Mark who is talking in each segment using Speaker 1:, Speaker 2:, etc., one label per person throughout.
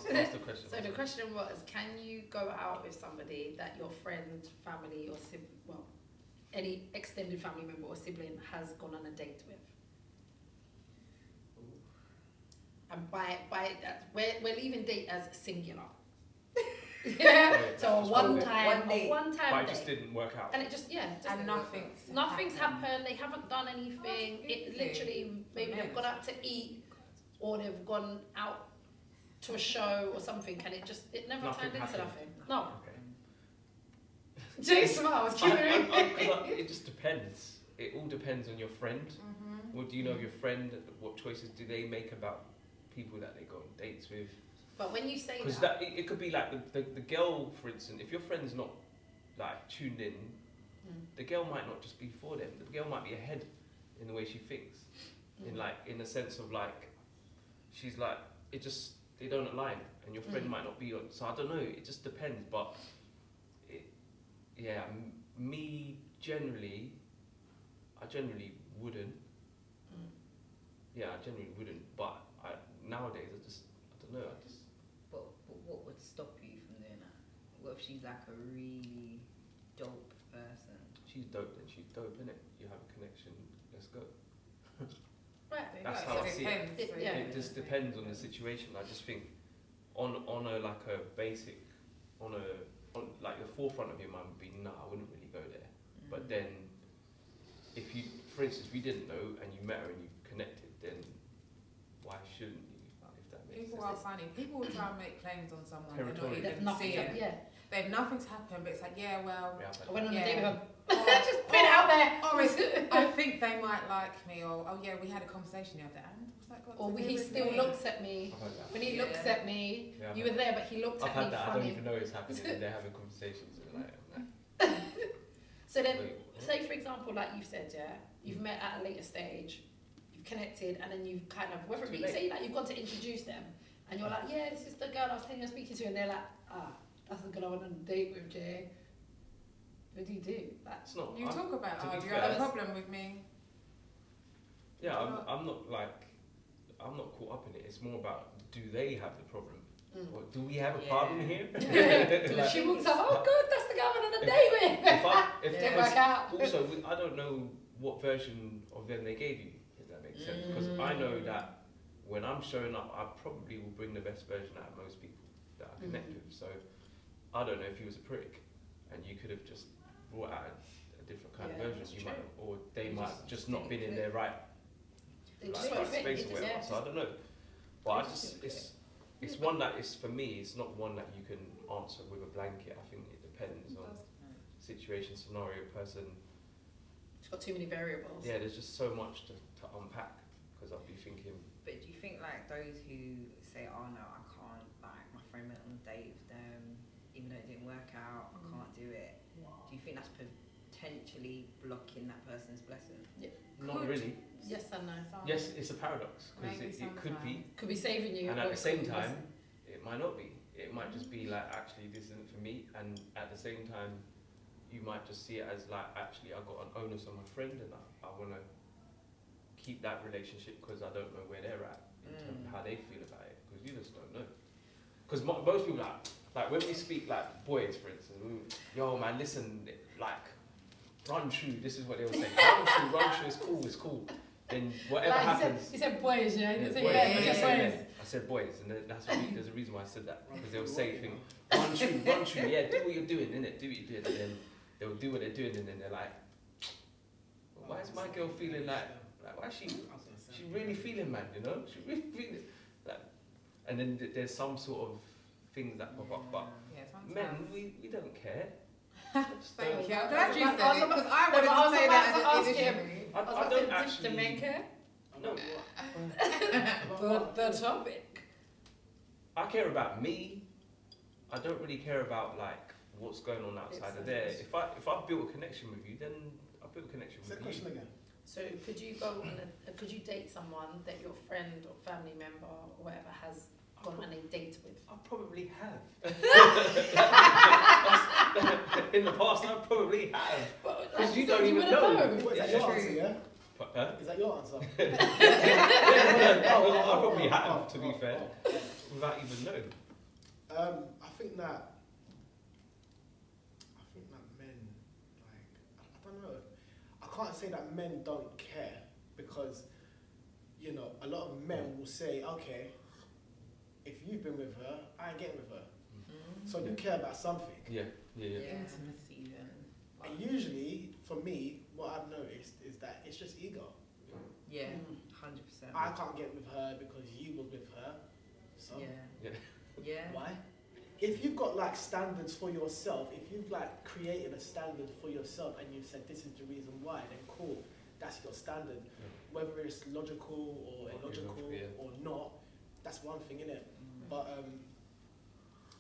Speaker 1: ask the question.
Speaker 2: So the question was, can you go out with somebody that your friend, family, or any extended family member or sibling has gone on a date with? And by that, we're leaving date as singular. Yeah. So a one time
Speaker 1: But it just didn't work out.
Speaker 2: and it just
Speaker 3: And
Speaker 2: nothing's happened. They haven't done anything. It literally maybe they've gone out to eat or they've gone out to a show or something, and it never
Speaker 1: Nothing
Speaker 2: turned into
Speaker 1: happened.
Speaker 2: nothing. No.
Speaker 1: Okay.
Speaker 2: Jay smiles.
Speaker 1: It just depends. It all depends on your friend.
Speaker 3: Mm-hmm.
Speaker 1: What do you know of your friend? What choices do they make about people that they go on dates with?
Speaker 2: But when you say
Speaker 1: Because
Speaker 2: that,
Speaker 1: it could be like the girl, for instance, if your friend's not like tuned in, the girl might not just be for them. The girl might be ahead in the way she thinks, in the sense of like, she's like, they don't align, and your friend might not be on. So I don't know. It just depends. But me generally, I generally wouldn't. Yeah, I generally wouldn't. But nowadays, I don't know.
Speaker 3: But what would stop you from doing that? What if she's like a really dope person?
Speaker 1: She's dope, then she's dope, innit? You have a connection, let's go.
Speaker 2: right?
Speaker 1: That's how I see it. It just depends on the situation. I just think on a basic, on like the forefront of your mind would be, nah, I wouldn't really go there. But then, if you, for instance, if you didn't know and you met her and you connected, then why shouldn't you? If that makes
Speaker 4: People
Speaker 1: sense.
Speaker 4: are funny. People will try and make claims on someone and not
Speaker 1: Territorial.
Speaker 4: even see it.
Speaker 2: Yeah.
Speaker 4: They've nothing's happened, but it's like, yeah, well,
Speaker 1: Yeah, I've had
Speaker 2: I went on a
Speaker 4: Yeah.
Speaker 2: date with her.
Speaker 4: or,
Speaker 2: Just put it out there.
Speaker 4: or I think they might like me, or oh yeah, we had a conversation the other day, and what's that got
Speaker 2: Or
Speaker 4: to do
Speaker 2: he
Speaker 4: with
Speaker 2: still
Speaker 4: me?
Speaker 2: looks at me.
Speaker 1: I've had that.
Speaker 2: When he looks at me,
Speaker 1: Yeah, I've
Speaker 2: you
Speaker 1: had
Speaker 2: were there, but he looked
Speaker 1: I've
Speaker 2: at me
Speaker 1: had that. I don't
Speaker 2: funny.
Speaker 1: even know it's happening, and they're having conversations. And like,
Speaker 2: So then,
Speaker 1: wait, what?
Speaker 2: say for example, like you said, you've met at a later stage, you've connected, and then you've kind of, whether it be,
Speaker 1: Too late.
Speaker 2: say like you've gone to introduce them, and you're like, yeah, this is the girl I was telling you I'm speaking to, and they're like, that's the girl I went on a date with, Jay. What do you do? Like,
Speaker 1: It's not.
Speaker 4: You talk about,
Speaker 1: to be
Speaker 4: oh, do you
Speaker 1: fair,
Speaker 4: have a problem with me?
Speaker 1: Yeah, I'm not caught up in it. It's more about, do they have the problem? Or do we have a problem here? Like,
Speaker 2: she walks up, oh good, that's the girl I went on a date with.
Speaker 1: if
Speaker 2: Didn't work out.
Speaker 1: Also, I don't know what version of them they gave you, if that makes sense. Because I know that when I'm showing up, I probably will bring the best version out of most people that I connect with. So I don't know if he was a prick, and you could have just brought out a different kind of version. You might, or they might have just not been in their right space or whatever. So I don't know. But it's one that is, for me, it's not one that you can answer with a blanket. I think it depends on situation, scenario, person.
Speaker 2: It's got too many variables.
Speaker 1: Yeah, there's just so much to unpack, because I'll be thinking.
Speaker 3: But do you think like those who say, oh no, I can't, like my friend went on a date with them, even though it didn't work out, I can't do it. Do you think that's potentially blocking that person's blessing?
Speaker 1: Not really.
Speaker 2: Yes and no.
Speaker 1: Yes, it's a paradox, because it could be.
Speaker 2: Could be saving you.
Speaker 1: And at
Speaker 2: or
Speaker 1: the same
Speaker 2: it could be
Speaker 1: time, it might not be. It might just be like, actually, this isn't for me. And at the same time, you might just see it as like, actually, I got an onus on my friend, and I want to keep that relationship because I don't know where they're at in terms of how they feel about it, because you just don't know. Because most people, like when we speak like boys, for instance, yo man, listen, like run true. This is what they will say. Run true is cool. It's cool. Then whatever
Speaker 2: like
Speaker 1: happens.
Speaker 2: He said boys, yeah. He
Speaker 1: Yeah,
Speaker 2: said
Speaker 1: boys.
Speaker 2: yeah.
Speaker 1: I said boys, and there's a reason why I said that, because they'll say things, run true, yeah, do what you're doing, innit? Do what you're doing, and then they'll do what they're doing, and then they're like, well, why is my girl feeling like why is she really feeling, man? You know, she really feeling like, and then there's some sort of things that pop up, but men, we don't care.
Speaker 4: Thank you. I'm glad you said
Speaker 2: I was
Speaker 4: it, because I
Speaker 2: about
Speaker 4: wanted to say that
Speaker 2: to
Speaker 4: as
Speaker 2: ask
Speaker 4: an
Speaker 2: him.
Speaker 4: issue.
Speaker 1: I don't actually.
Speaker 2: The men care?
Speaker 1: No.
Speaker 2: The topic.
Speaker 1: I care about me. I don't really care about like what's going on outside of there. If I've built a connection with you, then I've built a connection with you.
Speaker 5: Question again.
Speaker 2: So could you go on could you date someone that your friend or family member or whatever has gone on a date with?
Speaker 1: I probably have. In the past, I probably have. Because you don't even know.
Speaker 5: What, is that your answer, yeah?
Speaker 1: Huh?
Speaker 5: Is that your answer?
Speaker 1: I probably have, to be fair, without even knowing.
Speaker 5: I think that men, like, I don't know. I can't say that men don't care because, you know, a lot of men will say, okay, if you've been with her, I ain't getting with her. So you care about something.
Speaker 1: Yeah.
Speaker 4: Intimacy then.
Speaker 5: And usually, for me, what I've noticed is that it's just ego.
Speaker 3: Yeah, 100%.
Speaker 5: I can't get with her because you were with her. So
Speaker 3: Yeah.
Speaker 5: why? If you've got like standards for yourself, if you've like created a standard for yourself and you've said this is the reason why, then cool, that's your standard.
Speaker 1: Yeah.
Speaker 5: Whether it's logical or illogical or not, that's one thing, innit? But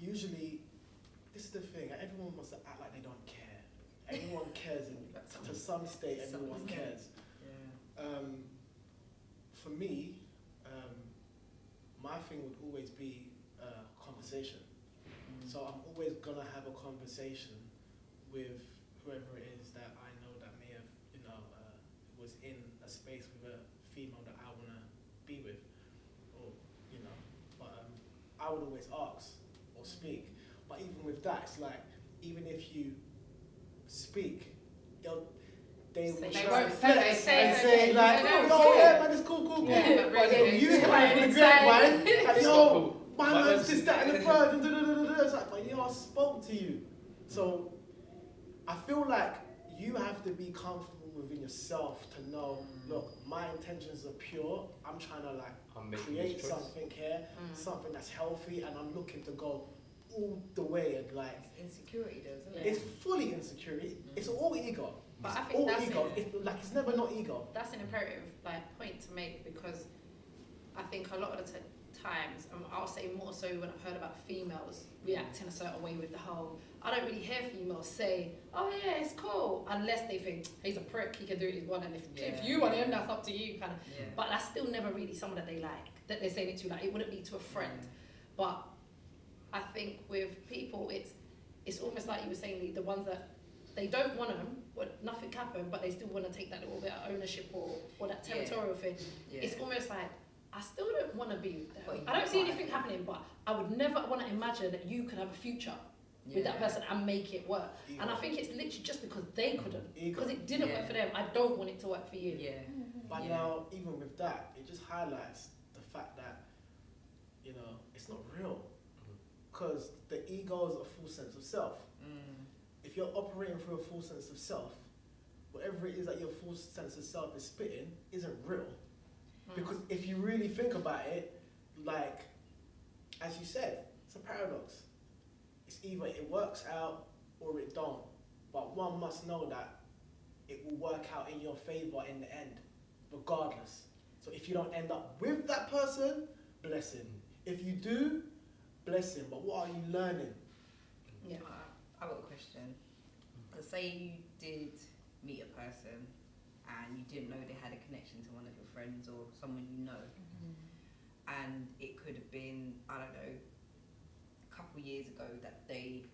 Speaker 5: usually, this is the thing, everyone wants to act like they don't care. Everyone cares to some state, everyone cares.
Speaker 3: Yeah.
Speaker 5: For me, my thing would always be conversation. So I'm always gonna have a conversation with whoever it is that I know that may have, you know, was in a space with a female that I wanna be with, or you know. But I would always ask or speak. But even with that, it's like even if you speak, they will say like, oh yeah, man, it's cool.
Speaker 4: Yeah,
Speaker 5: but then you kind of regret, right? Like, yo, my man's this, that, and the third, and it's like, but I spoke to you. So I feel like you have to be comfortable within yourself to know, look, my intentions are pure. I'm trying to like create something here, something that's healthy, and I'm looking to go all the way and like.
Speaker 3: Insecurity does, isn't it?
Speaker 5: It's fully insecurity. It's all ego.
Speaker 2: But
Speaker 5: it's
Speaker 2: I think
Speaker 5: all
Speaker 2: that's
Speaker 5: ego. It's never not ego.
Speaker 2: That's an imperative point to make, because I think a lot of the times, I'll say more so when I've heard about females reacting a certain way with the whole, I don't really hear females say, oh yeah, it's cool, unless they think he's a prick, he can do what he wants, and if you want him, that's up to you, kind of.
Speaker 3: Yeah.
Speaker 2: But that's still never really someone that they like, that they're saying it to, like it wouldn't be to a friend. But I think with people, it's almost like you were saying, the ones that they don't want them, nothing happened, but they still want to take that little bit of ownership or that territorial thing.
Speaker 3: Yeah.
Speaker 2: It's almost like, I still don't want to be with them.
Speaker 3: But
Speaker 2: I don't see anything happening, but I would never want to imagine that you could have a future with that person and make it work.
Speaker 5: Ego.
Speaker 2: And I think it's literally just because they couldn't,
Speaker 5: Ego.
Speaker 2: because it didn't work for them. I don't want it to work for you.
Speaker 3: Yeah.
Speaker 5: But now, even with that, it just highlights the fact that, you know, it's not real. Because the ego is a full sense of self. If you're operating through a full sense of self, whatever it is that your full sense of self is spitting isn't real. Because if you really think about it, like, as you said, it's a paradox. It's either it works out or it don't. But one must know that it will work out in your favor in the end, regardless. So if you don't end up with that person, blessing. If you do, blessing. But what are you learning?
Speaker 2: Yeah.
Speaker 3: I've got a question. Let's say you did meet a person and you didn't know they had a connection to one of your friends or someone you know. And it could have been, I don't know, a couple of years ago that they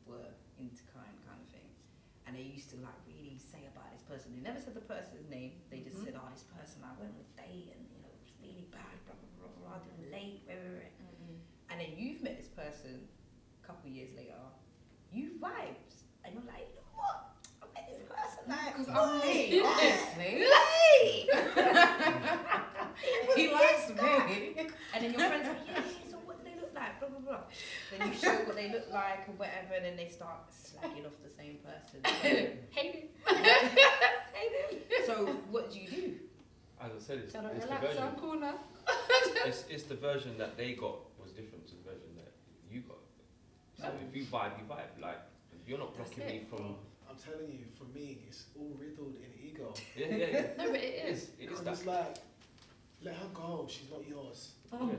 Speaker 3: were into kind of thing. And they used to like really say about this person. They never said the person's name. They just said, oh, this person I went on a date and, you know, it was really bad, blah, blah, blah, blah, doing late, blah, blah, blah. And then you've met this person a couple of years later, you vibes. And you're like, you know what? I met this person like,
Speaker 4: Because I'm me, honestly. He likes me.
Speaker 3: And then your friends are like, yeah, so what do they look like? Blah, blah, blah. Then you show what they look like and whatever, and then they start slagging off the same person.
Speaker 2: Hate
Speaker 3: So what do you do?
Speaker 1: As I said, it's
Speaker 2: Shall I
Speaker 1: the
Speaker 2: relax?
Speaker 1: version.
Speaker 2: I'm cool now.
Speaker 1: It's the version that they got was different to the version that you got. So if you vibe, you vibe. Like you're not blocking me from.
Speaker 5: I'm telling you, for me, it's all riddled in ego.
Speaker 1: Yeah.
Speaker 2: No, but it is.
Speaker 1: It is
Speaker 5: Because
Speaker 1: that.
Speaker 5: it's like, let her go, she's not yours.
Speaker 1: Yeah.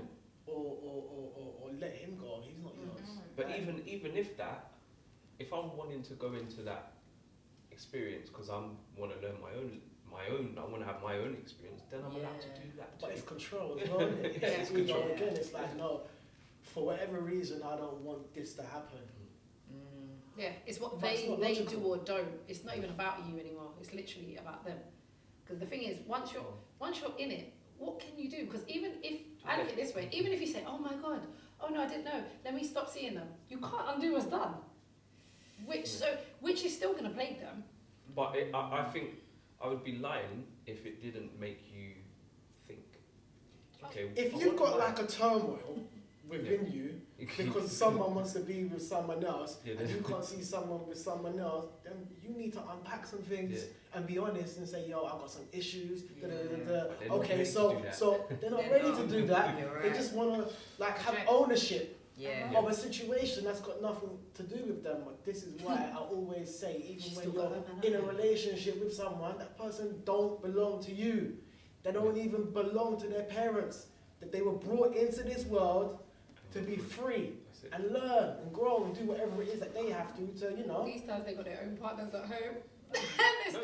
Speaker 5: Or let him go, he's not yours.
Speaker 1: But
Speaker 5: Like,
Speaker 1: even if that, if I'm wanting to go into that experience because I want to learn my own, I want to have my own experience, then I'm allowed to do that too.
Speaker 5: but it's control as well, isn't it?
Speaker 1: It's
Speaker 5: ego
Speaker 1: control.
Speaker 5: again, it's like, no, for whatever reason, I don't want this to happen.
Speaker 2: Yeah, it's what
Speaker 5: But it's
Speaker 2: they
Speaker 5: not
Speaker 2: do
Speaker 5: logical.
Speaker 2: or don't. It's not even about you anymore. It's literally about them. Because the thing is, once you're in it, what can you do? Because even if I look at it this way, even if you say, oh my god, oh no, I didn't know. Let me stop seeing them. You can't undo what's done. Which is still going to plague them.
Speaker 1: But I think I would be lying if it didn't make you think. Okay.
Speaker 5: If
Speaker 1: I
Speaker 5: you've
Speaker 1: want
Speaker 5: got
Speaker 1: to
Speaker 5: like a turmoil within you because someone wants to be with someone else and you can't see someone with someone else, then you need to unpack some things and be honest and say, yo, I've got some issues. Okay, so they're not ready to do that. They just want to like have ownership of a situation that's got nothing to do with them. But this is why I always say, even when you're in a relationship with someone, that person don't belong to you. They don't even belong to their parents. That they were brought into this world to be free and learn and grow and do whatever it is that they have to, you know.
Speaker 2: These times they got their own partners at home.
Speaker 1: No.